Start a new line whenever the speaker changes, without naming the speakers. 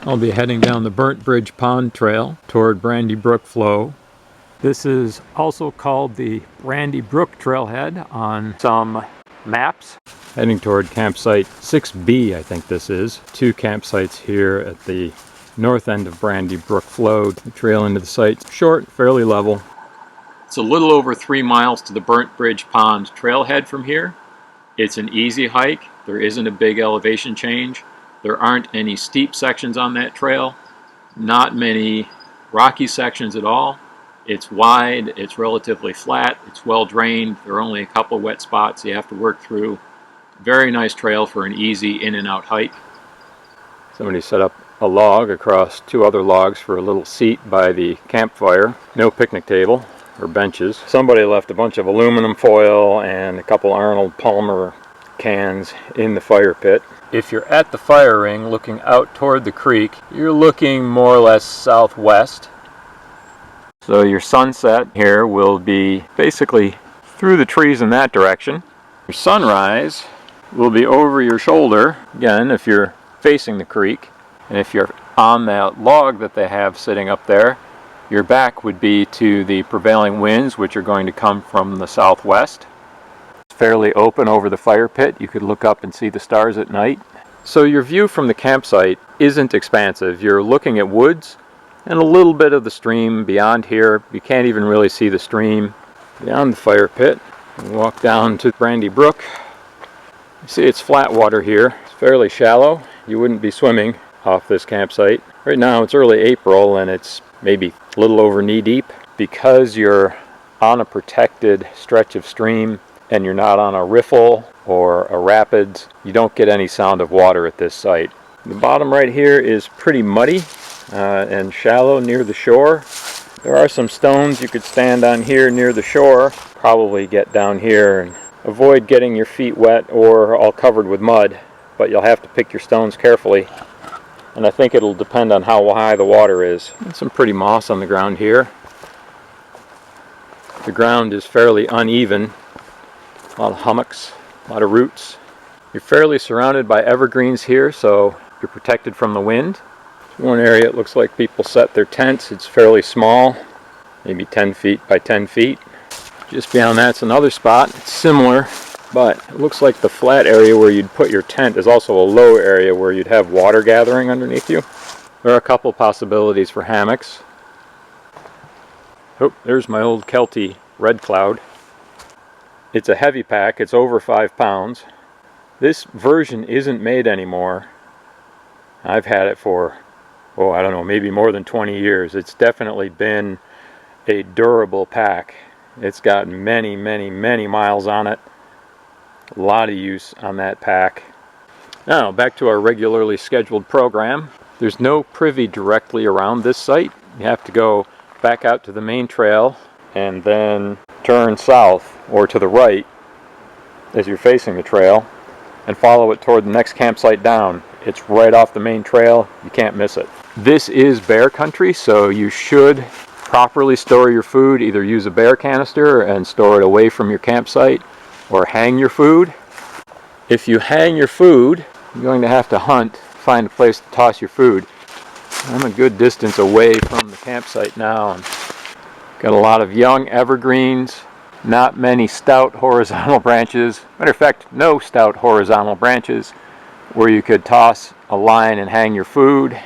I'll be heading down the Burnt Bridge Pond Trail toward Brandy Brook Flow. This is also called the Brandy Brook Trailhead on some maps. Heading toward campsite 6B, I think this is. 2 campsites here at the north end of Brandy Brook Flow. The trail into the site, short, fairly level. It's a little over 3 miles to the Burnt Bridge Pond trailhead from here. It's an easy hike. There isn't a big elevation change. There aren't any steep sections on that trail. Not many rocky sections at all. It's wide, it's relatively flat, it's well drained. There are only a couple wet spots you have to work through. Very nice trail for an easy in and out hike. Somebody set up a log across 2 other logs for a little seat by the campfire. No picnic table or benches. Somebody left a bunch of aluminum foil and a couple Arnold Palmer cans in the fire pit. If you're at the fire ring looking out toward the creek, you're looking more or less southwest. So your sunset here will be basically through the trees in that direction. Your sunrise will be over your shoulder, again, if you're facing the creek. And if you're on that log that they have sitting up there, your back would be to the prevailing winds, which are going to come from the southwest. It's fairly open over the fire pit. You could look up and see the stars at night. So your view from the campsite isn't expansive. You're looking at woods and a little bit of the stream beyond here. You can't even really see the stream beyond the fire pit. You walk down to Brandy Brook. You see it's flat water here. It's fairly shallow. You wouldn't be swimming off this campsite. Right now it's early April and it's maybe a little over knee deep. Because you're on a protected stretch of stream and you're not on a riffle or a rapids, you don't get any sound of water at this site. The bottom right here is pretty muddy and shallow near the shore. There are some stones you could stand on here near the shore. Probably get down here and avoid getting your feet wet or all covered with mud, but you'll have to pick your stones carefully. And I think it'll depend on how high the water is. There's some pretty moss on the ground here. The ground is fairly uneven. A lot of hummocks, a lot of roots. You're fairly surrounded by evergreens here, so you're protected from the wind. One area it looks like people set their tents. It's fairly small, maybe 10 feet by 10 feet. Just beyond that's another spot. It's similar, but it looks like the flat area where you'd put your tent is also a low area where you'd have water gathering underneath you. There are a couple possibilities for hammocks. Oh, there's my old Kelty Red Cloud. It's a heavy pack. It's over 5 pounds. This version isn't made anymore. I've had it for, I don't know, maybe more than 20 years. It's definitely been a durable pack. It's got many, many, many miles on it. A lot of use on that pack. Now, back to our regularly scheduled program. There's no privy directly around this site. You have to go back out to the main trail and then turn south or to the right as you're facing the trail and follow it toward the next campsite down. It's right off the main trail. You can't miss it. This is bear country, so you should properly store your food. Either use a bear canister and store it away from your campsite, or hang your food. If you hang your food, you're going to have to hunt, find a place to toss your food. I'm a good distance away from the campsite now. And got a lot of young evergreens, not many stout horizontal branches. Matter of fact, no stout horizontal branches where you could toss a line and hang your food.